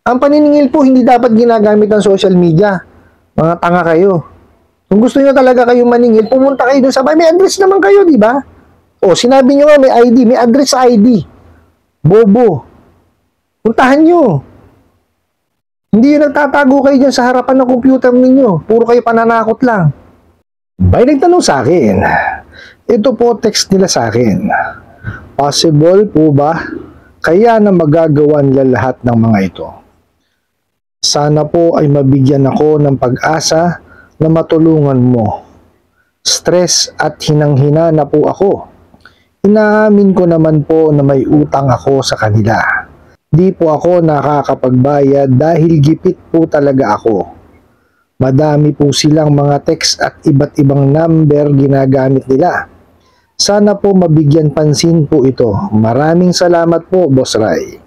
Ang paniningil po, hindi dapat ginagamit ng social media. Mga tanga kayo. Kung gusto nyo talaga kayong maningil, pumunta kayo dun sa bahay. May address naman kayo, di ba? O, sinabi nyo nga may ID, may address sa ID. Bobo. Puntahan nyo. Hindi yung nagtatago kayo dyan sa harapan ng computer ninyo. Puro kayo pananakot lang. May nagtanong sa akin. Ito po text nila sa akin. Possible po ba kaya na magagawa nila lahat ng mga ito? Sana po ay mabigyan ako ng pag-asa na matulungan mo. Stress at hinang-hina na po ako. Inaamin ko naman po na may utang ako sa kanila. Di po ako nakakapagbayad dahil gipit po talaga ako. Madami po silang mga text at iba't ibang number ginagamit nila. Sana po mabigyan pansin po ito. Maraming salamat po, Boss Ray.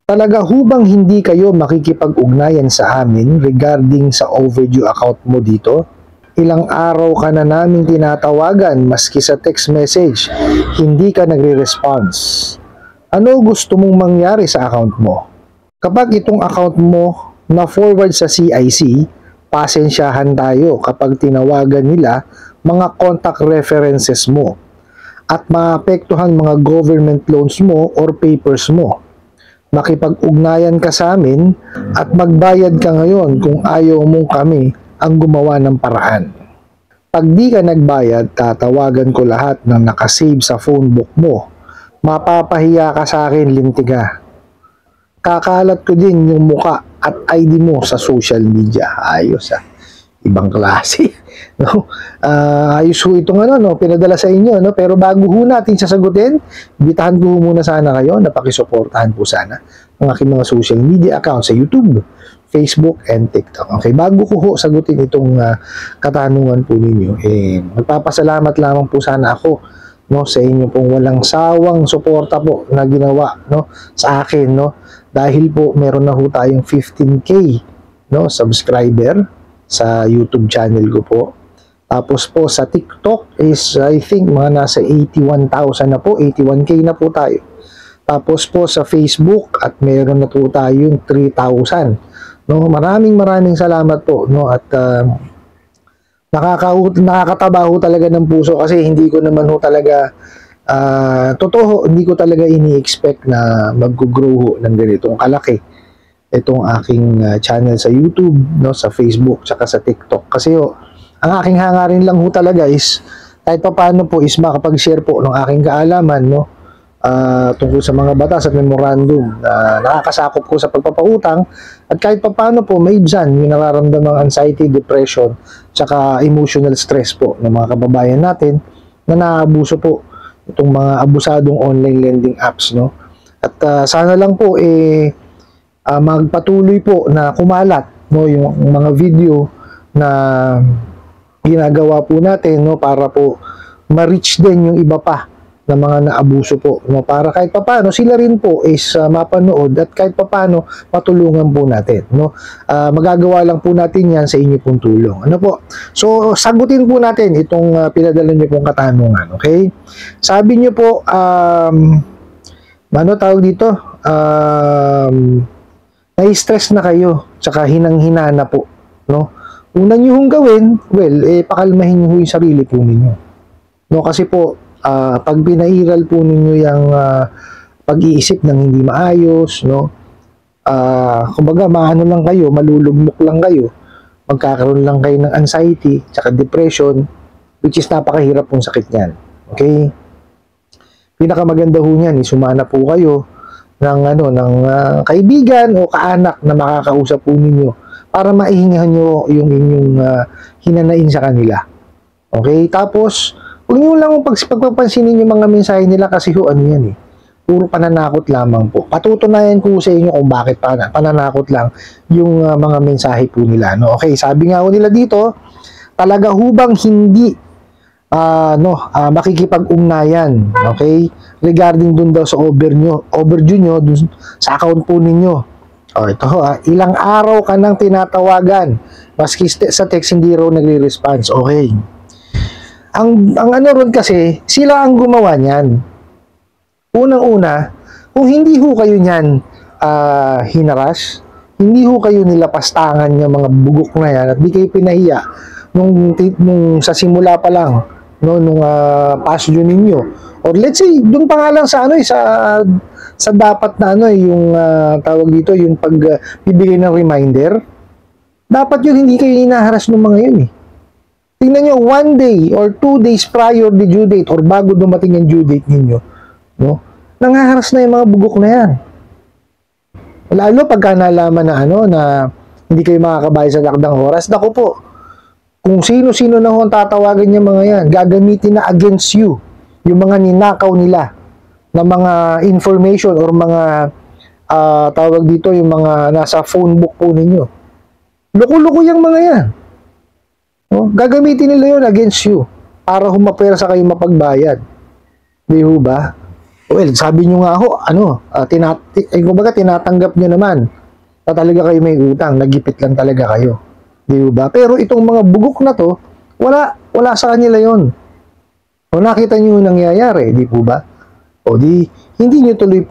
Talaga hubang hindi kayo makikipag-ugnayan sa amin regarding sa overdue account mo dito? Ilang araw ka na namin tinatawagan maski sa text message, hindi ka nagre-response. Ano gusto mong mangyari sa account mo? Kapag itong account mo na forward sa CIC, pasensyahan tayo kapag tinawagan nila mga contact references mo at maapektuhan mga government loans mo or papers mo. Makipag-ugnayan ka sa amin at magbayad ka ngayon kung ayaw mong kami ang gumawa ng paraan. Pag di ka nagbayad, tatawagan ko lahat ng nakasave sa phone book mo. Mapapahiya ka sa akin, lintiga. Kakalat ko din yung muka at ID mo sa social media. Ayos ibang klase. No? Ayos ho itong pinadala sa inyo. No? Pero bago ho natin sasagutin, bitahan ko muna sana kayo na pakisuportahan po sana ang aking mga social media accounts sa YouTube, Facebook, and TikTok. Okay, bago ko ho sagutin itong katanungan po ninyo, magpapasalamat lamang po sana ako sa inyo pong walang sawang suporta po na ginawa sa akin dahil po meron na ho tayong 15K subscriber sa YouTube channel ko po. Tapos po sa TikTok is I think mga nasa 81,000 na po, 81K na po tayo. Tapos po sa Facebook at meron na po tayong 3,000. Maraming salamat po at nakakataba ho talaga ng puso kasi hindi ko naman ho talaga totoo, hindi ko talaga ini-expect na mag-grow ho ng ganitong kalaki itong aking channel sa YouTube, sa Facebook, tsaka sa TikTok. Kasi ang aking hangarin lang ho talaga is kahit pa paano po is makapag-share po ng aking kaalaman tungkol sa mga batas at memorandum na nakakasakop ko sa pagpapautang at kahit pa paano po may dyan yung nararamdamang anxiety, depression, tsaka emotional stress po ng mga kababayan natin na naabuso po itong mga abusadong online lending apps. At sana lang po magpatuloy po na kumalat yung mga video na ginagawa po natin para po ma-reach din yung iba pa na mga naabuso po para kahit papaano sila rin po is mapanood at kahit papaano matulungan po natin magagawa lang po natin yan sa inyo pong tulong. So sagutin po natin itong pinadala niyo pong katanungan. Okay, sabi niyo po tawag dito na-stress na kayo, tsaka hinang-hina na po, Una nyo hong gawin, pakalmahin nyo yung sarili po ninyo. Kasi po, pag pinairal po ninyo yung pag-iisip ng hindi maayos, kumbaga, lang kayo, malulugmok lang kayo, magkakaroon lang kayo ng anxiety, tsaka depression, which is napakahirap pong sakit niyan. Okay? Pinakamaganda ho niyan, sumana po kayo ng kaibigan o kaanak na makakausap po ninyo para maihingahan nyo yung inyong hinanain sa kanila. Okay? Tapos, huwag nyo lang pagpapansinin yung mga mensahe nila kasi yan puro pananakot lamang po. Patutunayan ko sa inyo kung bakit pananakot lang yung mga mensahe po nila. Okay, sabi nga nila dito, talaga hubang hindi makikipag-ugnayan, okay, regarding dun daw sa overdue nyo dun sa account po ninyo. Ito ilang araw ka nang tinatawagan maski sa text hindi raw nagre-response. Okay, ang ron kasi sila ang gumawa niyan. Unang-una, kung hindi ho kayo niyan hinaras. Hindi ho kayo nilapastangan yung mga bugok na yan at di kayo pinahiya nung sa simula pa lang, no, nung past due ninyo. Or let's say, doon pa nga lang sa sa dapat na yung tawag dito, yung pagbibigay ng reminder. Dapat yun, hindi kayo hinaharas ng mga yun eh. Tingnan nyo, 1 day or 2 days prior the due date or bago dumating yung due date ninyo, no, nangaharas na yung mga bugok na yan. Lalo pagka nalaman na na hindi kayo makakabayad sa takdang oras, naku po, kung sino-sino na ho ang tatawagan yung mga yan, gagamitin na against you yung mga ninakaw nila na mga information or mga tawag dito, yung mga nasa phone book po ninyo. Loko-loko yung mga yan. No? Gagamitin nila yun against you para humapera sa kayo mapagbayad. Di ho ba? Well, sabi nyo nga ho, kumbaga tinatanggap nyo naman na talaga kayo may utang, nagipit lang talaga kayo. Di ba? Pero itong mga bugok na to, wala sa kanila yon. O nakita nyo yung nangyayari, di po ba? O di, hindi nyo tuloy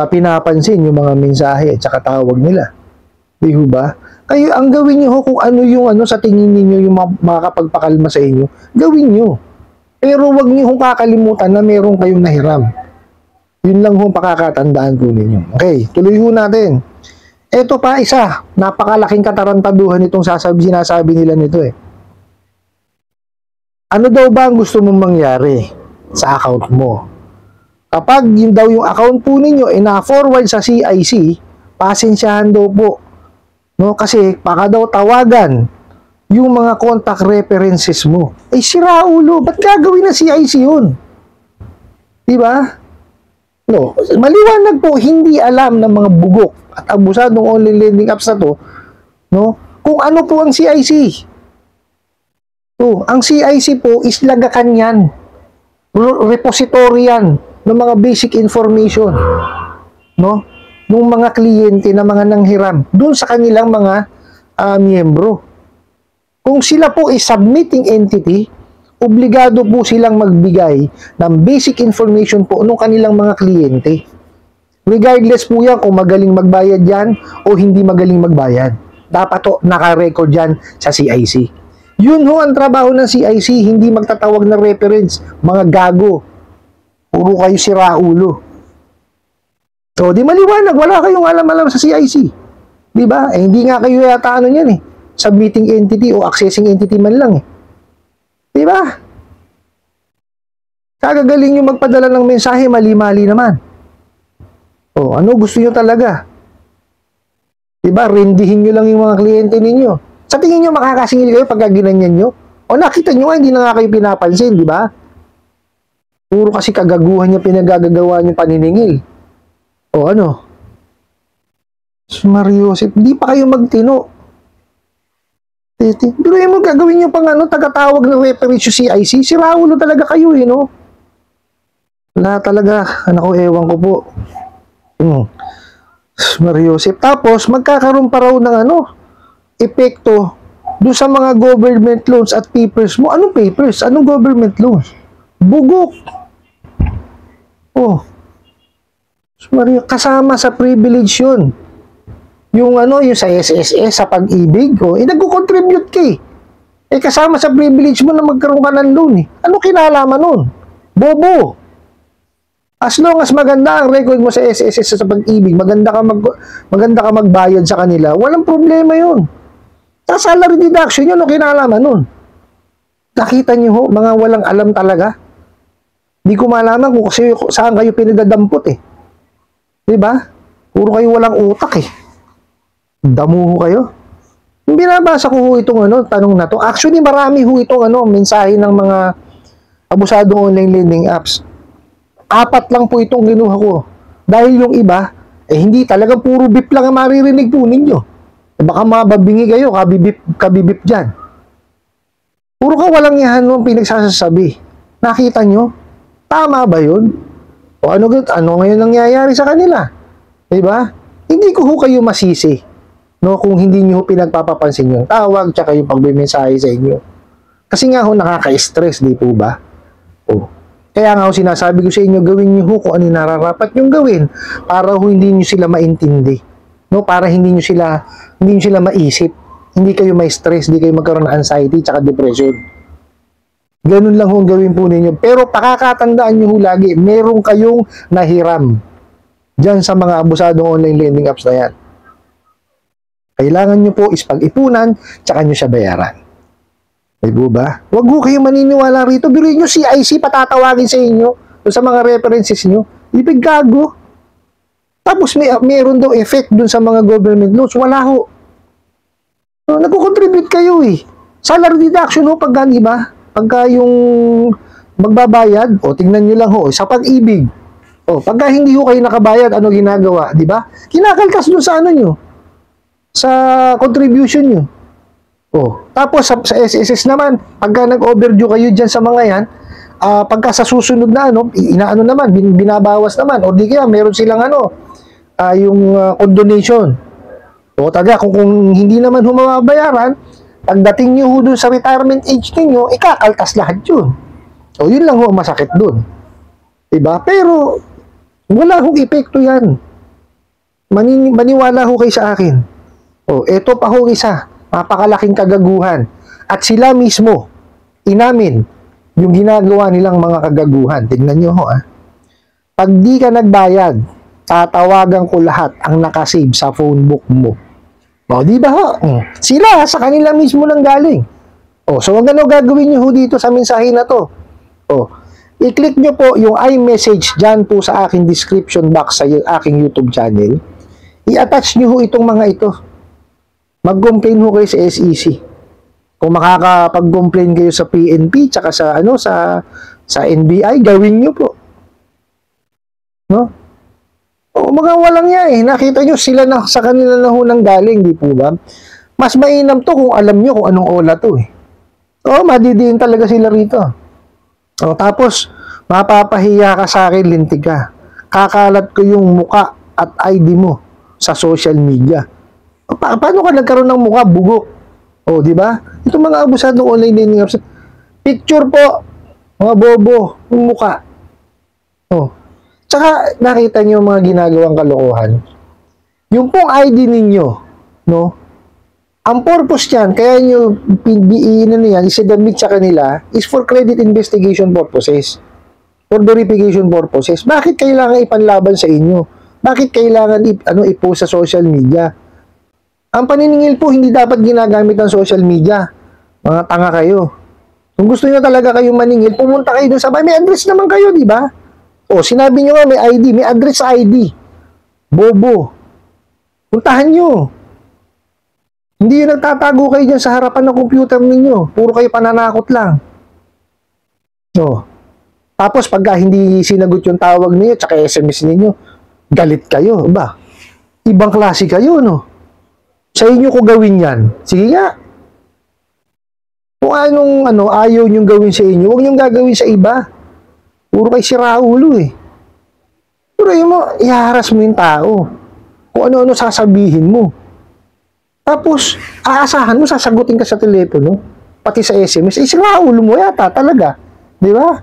pinapansin yung mga mensahe at saka tawag nila. Di ba? Kayo, ang gawin nyo ho, kung ano yung sa tingin niyo yung makakapagpakalma sa inyo, gawin nyo. Pero wag niyo hong kakalimutan na meron kayong nahiram. Yun lang hong pakakatandaan po ninyo. Okay, tuloy ho natin. Ito pa isa, napakalaking katarantaduhan itong sinasabi nila nito eh. Ano daw ba ang gusto mong mangyari sa account mo? Kapag yun daw yung account po ninyo na-forward sa CIC, pasensyahan daw po. No, kasi baka daw tawagan yung mga contact references mo. Eh, sira ulo. Ba't gagawin na CIC yun? Diba? No, maliwanag po, hindi alam ng mga bugok at abusadong online lending apps na to, no, kung ano po ang CIC. So, ang CIC po is lagakan yan. Repository yan ng mga basic information. No? Nung mga kliyente na mga nanghiram doon sa kanilang mga miyembro. Kung sila po is submitting entity, obligado po silang magbigay ng basic information po ng kanilang mga kliyente. Regardless po yan kung magaling magbayad yan o hindi magaling magbayad. Dapat to naka-record yan sa CIC. Yun ho ang trabaho ng CIC, hindi magtatawag ng reference, mga gago. Puro kayo sira ulo. So, di maliwanag, wala kayong alam-alam sa CIC. Di ba? Eh, hindi nga kayo yata yan eh. Submitting entity o accessing entity man lang eh. Di ba? Kagagaling nyo magpadala ng mensahe, mali-mali naman. O, ano gusto nyo talaga? Di ba? Rendihin nyo lang yung mga kliyente ninyo. Sa tingin nyo, makakasingil kayo pagka ginanyan nyo? O, nakita nyo nga, hindi na nga kayo pinapansin, di ba? Puro kasi kagaguhan nyo pinagagagawa nyo paniningil. O, ano? Mariosip, hindi pa kayo magtino. Pero yung gagawin nyo pang tagatawag ng reference CIC, sira ulo talaga kayo eh, no? Wala talaga, ewan ko po. Mariosip. Tapos, magkakaroon pa raw ng epekto doon sa mga government loans at papers mo. Anong papers? Anong government loans? Bugok. Oh. Kasama sa privilege yun. Yung yung sa SSS, sa pag-ibig, nagko-contribute ka eh. Kasama sa privilege mo na magkaroon ka ng loan eh. Ano kinalaman nun? Bobo. As long as maganda ang record mo sa SSS sa pag-ibig, maganda ka magbayad sa kanila, walang problema yun. Sa salary deduction yun, ano kinalaman nun? Nakita niyo ho, mga walang alam talaga. Di ko malaman kung kasi saan kayo pinagdadampot eh. Diba? Puro kayo walang utak eh. Damo ho kayo. Binabasa ko ho itong tanong na to. Actually, marami ho itong mensahe ng mga abusadong online lending apps. 4 lang po itong ginuha ko. Dahil yung iba, hindi talaga puro bip lang ang maririnig po ninyo. Baka mababingi kayo, kabibip dyan. Puro ka walang yahan nung pinagsasabi. Nakita nyo? Tama ba yun? O ano ngayon nangyayari sa kanila? Diba? Hindi ko ho kayo masisi, no, kung hindi nyo pinagpapapansin yung tawag tsaka yung pagbimensahe sa inyo. Kasi nga ho, nakaka-stress, di po ba? O, Kaya nga ho, sinasabi ko sa inyo, gawin niyo ho kung ano yung nararapat niyong gawin para ho hindi niyo sila maintindi. No, para hindi niyo sila maisip. Hindi kayo may stress, hindi kayo magkaroon ng anxiety tsaka depression. Ganun lang ho ang gawin po ninyo. Pero pakakatandaan niyo ho lagi, meron kayong nahiram diyan sa mga abusadong online lending apps na yan. Kailangan nyo po is pag-ipunan, tsaka nyo siya bayaran. Ay po ba? Huwag ho kayo maniniwala rito. Biruin nyo CIC, patatawagin sa inyo, o sa mga references nyo. Ibig gago. Tapos mayroon daw effect dun sa mga government loans. Wala ho. So, nagko-contribute kayo eh. Salary deduction ho, pagka, di ba? Pagka yung magbabayad, o tingnan nyo lang ho, sa pag-ibig. O, pagka hindi ho kayo nakabayad, ano ginagawa? Di ba? Kinakaltas dun sa ano nyo. Sa contribution nyo. Oh, tapos sa SSS naman, pagka nag-overdue kayo dyan sa mga yan, pagka sa susunod na ano, inaano naman, binabawas naman, o di kaya meron silang ano, yung condonation. O taga, kung hindi naman humabayaran, pagdating nyo dun sa retirement age ninyo, ikakaltas lahat yun. O yun lang ho masakit dun. Diba? Pero, wala hong epekto yan. Maniwala ho kayo sa akin. Oh, eto pa ho isa, napakalaking kagaguhan. At sila mismo, inamin, yung ginagawa nilang mga kagaguhan. Tingnan nyo ho, Pag di ka nagbayad, tatawagan ko lahat ang nakasave sa phone book mo. O, di ba ho? Sila, sa kanila mismo nang galing. O, so ano gagawin nyo ho dito sa mensahe na to? O, i-click nyo po yung iMessage dyan po sa aking description box sa aking YouTube channel. I-attach nyo ho itong mga ito. Mag-complain ho kayo sa SEC. Kung makakapag-complain kayo sa PNP tsaka sa ano sa NBI, gawin niyo po. No? O mga walang yan eh. Nakita niyo sila na sa kanila na ho nang galing, di po ba? Mas mainam to kung alam niyo kung anong ola to eh. O madidiin talaga sila rito. O tapos mapapahiya ka sa akin, lintig ka. Kakalat ko yung muka at ID mo sa social media. Paano ka nagkaroon ng mukha? Bugok. O, di ba? Ito mga abusadong online lending apps. Picture po, mga bobo, yung mukha. O. Tsaka, nakita niyo mga ginagawang kalokohan. Yung pong ID ninyo, no? Ang purpose niyan, kaya nyo isidamit sa kanila, is for credit investigation purposes. For verification purposes. Bakit kailangan ipanlaban sa inyo? Bakit kailangan i-post sa social media? Ang paniningil po, hindi dapat ginagamit ng social media. Mga tanga kayo. Kung gusto nyo talaga kayong maningil, pumunta kayo dun sa bahay. May address naman kayo, di ba? O, sinabi nyo nga, may ID. May address sa ID. Bobo. Puntahan nyo. Hindi yung nagtatago kayo dyan sa harapan ng computer ninyo. Puro kayo pananakot lang. O. Tapos, pagka hindi sinagot yung tawag ninyo, tsaka SMS ninyo, galit kayo. Ba? Ibang klase kayo, no? Sa inyo ko gawin yan. Sige nga. Kung anong ayaw nyong gawin sa inyo, huwag nyong gagawin sa iba. Puro kayo siraulo eh. Pero yun mo, iharas mo yung tao. Kung ano-ano sasabihin mo. Tapos, aasahan mo, sasagutin ka sa telepono, pati sa SMS. Siraulo mo yata talaga. Di ba?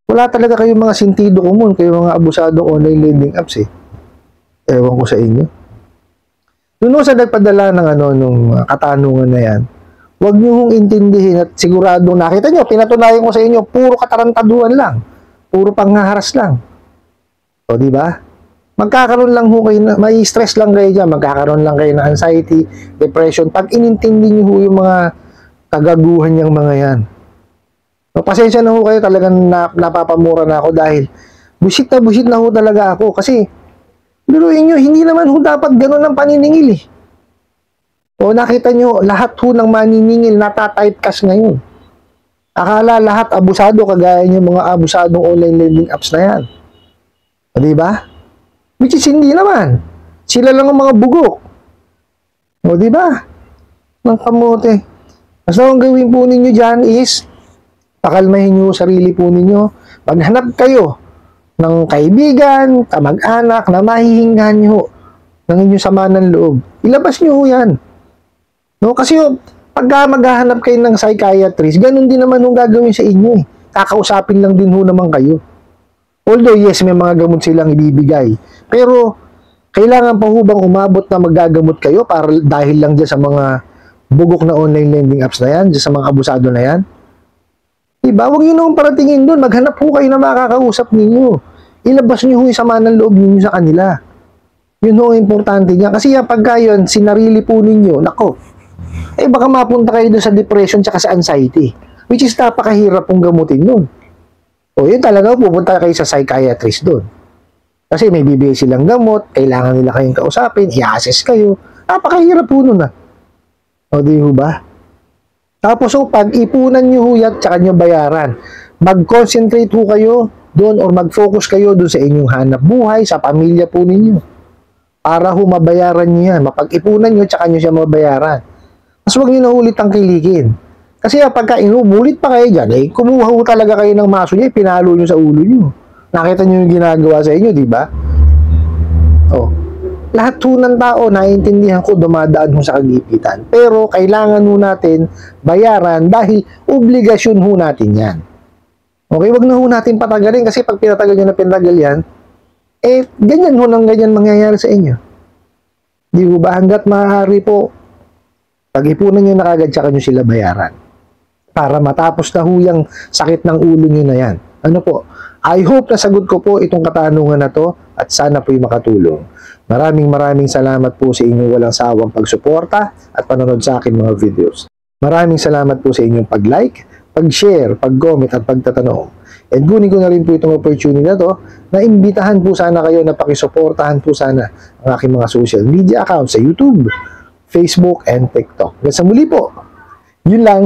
Wala talaga kayong mga sentido komon, kayong mga abusadong online lending apps eh. Ewan ko sa inyo. Doon sa nagpadala ng nung katanungan na yan, huwag nyo hong intindihin at siguradong nakita nyo, pinatunayan ko sa inyo, puro katarantaduhan lang. Puro panghaharas lang. O, di ba? Magkakaroon lang ho kayo, may stress lang kayo dyan, magkakaroon lang kayo ng anxiety, depression, pag inintindi nyo ho yung mga kagaguhan niyang mga yan. So, pasensya na ho kayo, talagang napapamura na ako dahil busit na ho talaga ako kasi biruin nyo, hindi naman ho dapat ganun ang paniningil eh. O nakita nyo, lahat ho ng maniningil nata-typecast ngayon. Akala lahat abusado, kagaya nyo mga abusadong online lending apps na yan. O diba? Which is hindi naman. Sila lang ang mga bugok. O diba? Ng kamote. Basta ang gawin po ninyo dyan is, pakalmahin nyo sarili po ninyo. Maghanap kayo ng kaibigan, kamag-anak na mahihinggan nyo ng inyong sama ng loob. Ilabas nyo yan. No? Kasi pagka maghahanap kayo ng psychiatrist, ganun din naman yung gagawin sa inyo eh. kakausapin lang din ho naman kayo. Although, yes, may mga gamot silang ibibigay. Pero, kailangan pa ho bang umabot na magagamot kayo para dahil lang dyan sa mga bugok na online lending apps na yan, dyan sa mga abusado na yan? Diba? Huwag nyo naman paratingin doon. Maghanap ho kayo na makakausap ninyo. Ilabas nyo ho yung sama ng loob ninyo sa kanila. Yun ho ang importante niya. Kasi pagka yun, sinarili po ninyo, nako, baka mapunta kayo doon sa depression tsaka sa anxiety. Which is napakahirap pong gamutin nun. O yun talaga, pupunta kayo sa psychiatrist doon. Kasi may bibigay silang gamot, kailangan nila kayong kausapin, i-assess kayo. Napakahirap po nun O di ho ba? Tapos pag ipunan nyo ho yan, tsaka nyo bayaran. Mag-concentrate ho kayo doon or mag-focus kayo doon sa inyong hanap buhay, sa pamilya po ninyo. Para ho mabayaran nyo yan. Mapag-ipunan nyo, tsaka nyo siya mabayaran. Mas huwag nyo na ulit ang kiligin. Kasi pagka inumulit pa kayo dyan, kumuha ho talaga kayo ng maso niya, pinalo nyo sa ulo nyo. Nakita nyo yung ginagawa sa inyo, di ba? Lahat ho ng tao, naiintindihan ko, dumadaan ho sa kagipitan. Pero kailangan ho natin bayaran dahil obligasyon ho natin yan. Okay, wag na ho natin patagalin kasi pag pinatagal nyo na pinatagal yan, ganyan ho nang ganyan mangyayari sa inyo. Di ba? Hanggat maaari po, pag-ipunan nyo na kagad, tsaka nyo sila bayaran. Para matapos na huyang sakit ng ulo nyo na yan. Ano po? I hope na sagot ko po itong katanungan na to at sana po'y makatulong. Maraming salamat po sa inyong walang sawang pagsuporta at panonood sa akin mga videos. Maraming salamat po sa inyong pag-like, pag-share, pag-comment at pagtatanong. And kunin ko na rin po itong opportunity na to na imbitahan po sana kayo na pakisuportahan po sana ang aking mga social media accounts sa YouTube, Facebook, and TikTok. Hanggang sa muli po. Yun lang.